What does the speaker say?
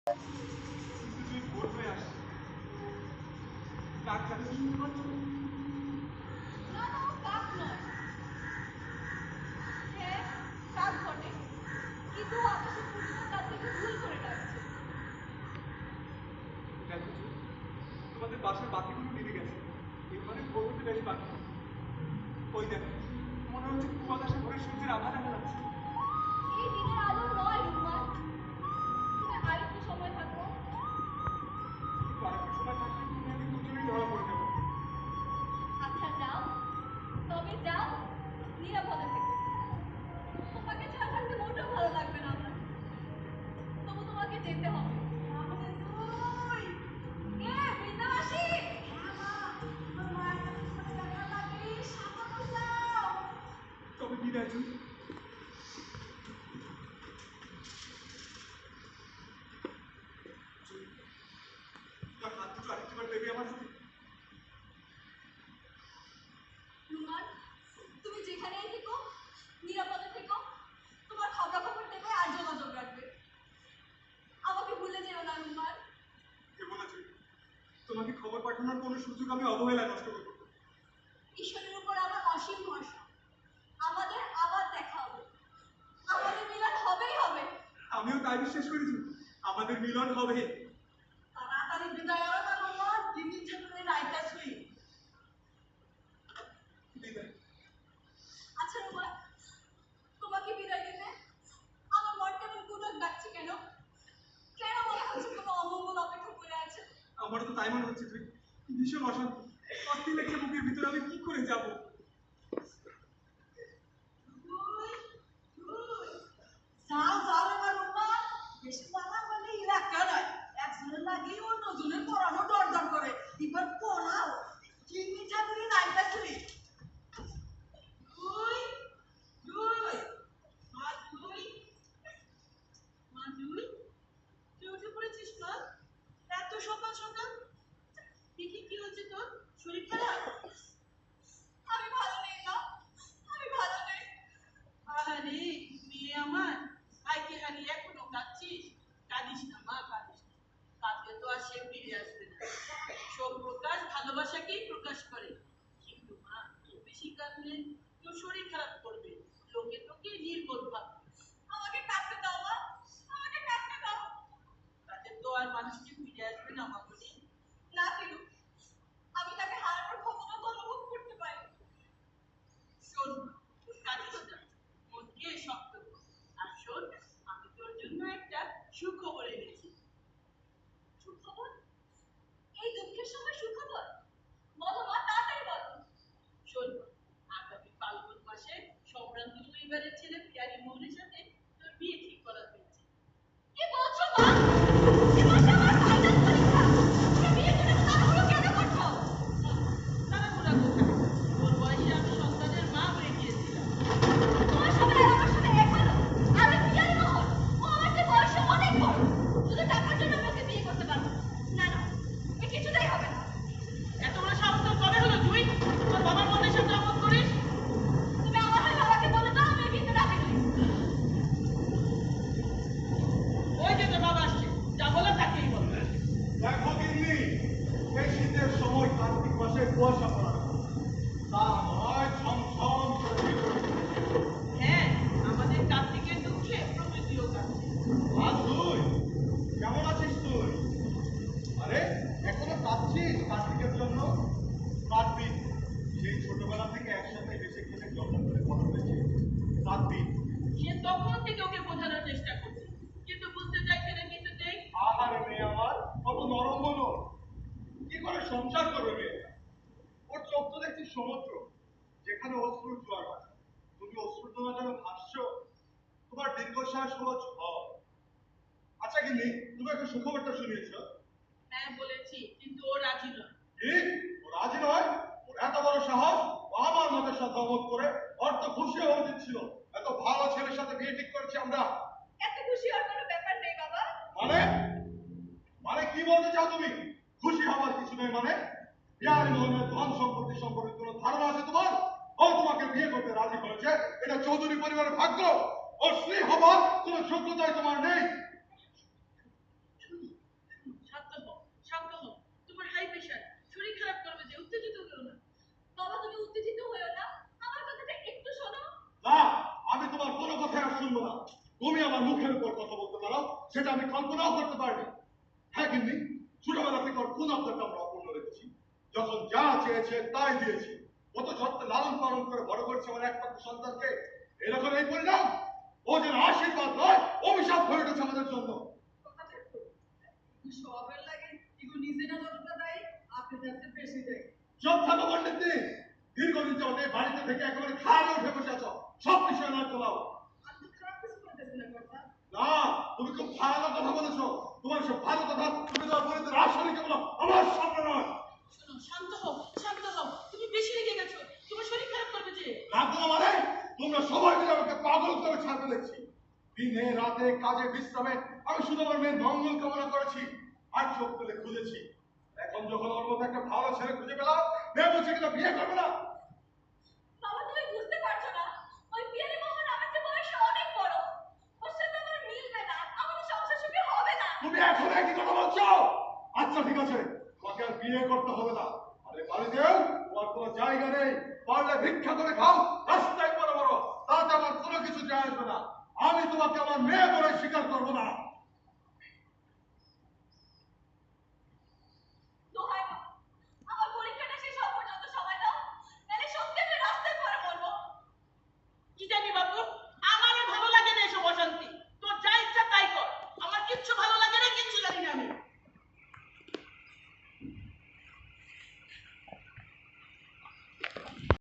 তুই ভোর হয়ে আসছিস, কাক ডাকতে শুনতে পাচ্ছ? না না, ও কাক নয়। হ্যাঁ, কাক বটে, কিন্তু আকাশে পূর্ণিমার রাত থেকে ভুল করে ডাকছে। দেখো যে, তোমাদের বাসার বাতিগুলো নিভে গেছে, এখানে ভোর হতে বেশ বাকি। ওই দেখো, মনে হচ্ছে কুয়াশা ভরে সূর্যের আভা দেখা যাচ্ছে। এই দিনের আলো নয় রুম্মান, তুমি আরেকটু সময় থাকো। কিন্তু আরেকটু সময় থাকলে তুমি আমি দুজনেই ধরা পড়ে যাবো। আচ্ছা যাও, তবে যাও, নিরাপদে থেকো। তোমাকে ছাড়া থাকতে মোটেও ভালো লাগবে না আমার, তবু তোমাকে যেতে হবে। কে বৃন্দাবাসী? তবে বিদায় জুই, তোমার হাত দুটো আরেকবার দেবে আমার হাতে। রুমান, তুমি যেখানেই থেকো নিরাপদে থেকো, তোমার খবরাখবর দেবে আর যোগাযোগ রাখবে। আমাকে ভুলে যেও না রুমান। কে বলেছে তোমাকে খবর পাঠানোর কোনো সুযোগ আমি অবহেলায় নষ্ট করবো? ঈশ্বরের উপর আমার অসীম ভরসা, আমাদের আবার দেখা হবে, আমাদের মিলন হবেই হবে। আমিও তাই বিশ্বাস করেছি, আমাদের মিলন হবে। তাড়াতাড়ি বিদায় হও না রুমান, দিদি ঠাকুরের রায়তা ছুঁই। বিদায়। আচ্ছা রুমান, তোমাকে বিদায় দিতে আমার মন কেমন গুনক ডাকছে কেন? কেন মনে হচ্ছে কোনো অমঙ্গল অপেক্ষা করে আছে? আমারও তো তাই মনে হচ্ছে, তুই ভীষণ অশান্তি, অস্থির লেগে বুকের ভিতরে আমি কি করে যাবো? যাও যাও এবার রুম্মান, বেশি কথা বললে ইলাকা নয়, একজনের লাগি অন্যজনের পড়ানো দরদর করে। এবার পড়াও, কি মিঠা করে রাইতা ছুরি। দুই দুই মা দুই মা দুই, তুই উঠে পড়েছিস মা? এত সকাল সকাল? দেখি কি হচ্ছে তোর? শরীর খারাপ? আমি ভালো নেই না, আমি ভালো নেই। আরে মেয়ে আমার, ভাইকে হারিয়ে এখনো কাঁদছিস? কাঁদিস না মা, কাঁদিস না। কাঁদলে তো আর সে ফিরে আসবে না। সব প্রকাশ ভালোবাসাকেই প্রকাশ করে। কিন্তু মা, খুব বেশি কাঁদলে তোর শরীর খারাপ করবে, লোকে তোকে নির্বোধ ভাববে। আমাকে কাটতে দাও মা, আমাকে কাটতে দাও। তাতে তো আর মানুষটি ফিরে আসবে না মা বলি। না ফিরু, আমি তাকে হারানোর ক্ষমতা তো অনুভব করতে পারি। শোন মা, কাঁদিস না, মনকে শক্ত কর। আর শোন, আমি তোর জন্য একটা সুখবর এনেছি। সুখবর? এই দুঃখের সময় সুখবর? বলো মা, তাড়াতাড়ি বলো। শোন মা, আগামী ফাল্গুন মাসে সম্ভ্রান্ত পরিবারের ছেলে পিয়ারি মৌনের সাথে তোর বিয়ে ঠিক করা হয়েছে। কি বলছো মা? এ মাসে আমার ফাইনাল পরীক্ষা, তুমি বিয়ে করে তাড়াহুড়ো কেন করছো? তাড়াহুড়া কোথায়? ওর বয়সে আমি সন্তানের মা হয়ে গিয়েছিলাম। তোমার সাথে আর আমার সাথে এক হলো? আমি পিয়ারি মোহন, ও আমার চেয়ে বয়সে অনেক বড়। শুধু টাকার জন্য আমি ওকে বিয়ে করতে পারবো না। না না, এ কিছুতেই হবে না। এত বড় সাহস তোর কবে হলো তুই? তোর বাবার মনের সাথে অমত করিস? তুমি আমার হয়ে বাবাকে বলে দাও আমি এই বিয়েতে রাজি নই। ওই যে তোর বাবা আসছে, যা বলার তাকেই বল। দেখো গিন্নি, এই শীতের সময় কার্তিক মাসে কুয়াশা পড়া, তা নয় ঝমঝম করে বৃষ্টি। হ্যাঁ, আমাদের কার্তিকের দুঃখে প্রকৃতিও কাঁদছে। আজ তুই কেমন আছিস তুই? আরে এখনো কাঁদছিস কার্তিকের জন্য? কাঁদবি, সেই ছোটবেলা থেকে একসাথে হেসে খেলে যত্ন করে বড় হয়েছে, কাঁদবি। সে তখন থেকে ওকে বোঝানোর চেষ্টা করছে, কিন্তু বুঝতে চাইছে না কিছুতেই। আহারে মেয়ে আমার, কত নরম মনো, কি করে সংসার করবে মেয়েটা? ওর চোখ তো দেখছি সমুদ্র, যেখানে অশ্রুর জোয়ার ভাসে। তুমি অশ্রুর জন্য যেন ভাসছো, তোমার দীর্ঘশ্বাস হলো ঝড়। আচ্ছা গিন্নি, তুমি একটা সুখবরটা শুনিয়েছো? হ্যাঁ বলেছি, কিন্তু ও রাজি নয়। কি? ও রাজি নয়? ওর এত বড় সাহস! ও আমার মতের সাথে অমত করে, ওর তো খুশি হওয়া উচিত ছিল। এত ভালো ছেলের সাথে বিয়ে ঠিক করেছি আমরা। এত খুশি হওয়ার কোনো ব্যাপার নেই বাবা। মানে? মানে কি বলতে চাও তুমি? খুশি হওয়ার কিছু নেই মানে? বিহারি মোহনের ধন সম্পত্তি সম্পর্কে কোনো ধারণা আছে তোমার? ও তোমাকে বিয়ে করতে রাজি হয়েছে, এটা চৌধুরী পরিবারের ভাগ্য। ওর স্ত্রী হবার কোনো যোগ্যতাই তোমার নেই। আমার মুখের উপর কথা বলতে পারো সেটা আমি কল্পনাও করতে পারিনি। হ্যাঁ কিন্তু ছোটবেলা থেকে ওর কোন আবদারটা আমরা অপূর্ণ রেখেছি। যখন যা চেয়েছে তাই দিয়েছি। কত যত্নে লালন পালন করে বড় করেছে আমার একমাত্র সন্তানকে। এরকম এই পরিণাম, ও যেন আশীর্বাদ নয় অভিশাপ হয়ে উঠেছে আমাদের জন্য। কথাটা তো সবের লাগে এগুলো নিজে না যতটা দায়ী আপনি যাতে বেশি দেয়। সব থাকো পণ্ডিত, দীর্ঘদিন যাবত এই বাড়িতে থেকে একেবারে খাড়ে উঠে বসে আছো। সব বিষয় না তোলাও। আপনি খারাপ কিছু করতেছেন না কথা। না, তুমি খুব ভালো কথা বলেছো। তোমার সব ভালো কথা তুমি তোমার বোনদের আসলে কেবল আমার সামনে নয়। শোনো, শান্ত হও, শান্ত হও। তুমি বেশি রেগে গেছো, তোমার শরীর খারাপ করবে যে। রাখবো না মানে তোমরা সবাই মিলে আমাকে পাগল করে ছাড়তে দেখছি। দিনে রাতে কাজে বিশ্রামে আমি শুধু আমার মেয়ের মঙ্গল কামনা করেছি আর চোখ তুলে খুঁজেছি। এখন যখন ওর মতো একটা ভালো ছেলে খুঁজে পেলাম, মেয়ে বলছে কিনা বিয়ে করবে না। বাবা তুমি বুঝতে পারছো না, ওই পিয়ালি মোহন আমার চেয়ে বয়সে অনেক বড়। ওর সাথে আমার মিলবে না, আমাদের সংসার সুখী হবে না। তুমি এখন একই কথা বলছো। আচ্ছা ঠিক আছে, তোমাকে আর বিয়ে করতে হবে না। আরে বাড়িতেও তোমার কোনো জায়গা নেই। পারলে ভিক্ষা করে খাও, রাস্তায় বড় বড়, তাতে আমার কোনো কিছু যায় আসবে না। আমি তোমাকে আমার মেয়ে বলে স্বীকার করবো না।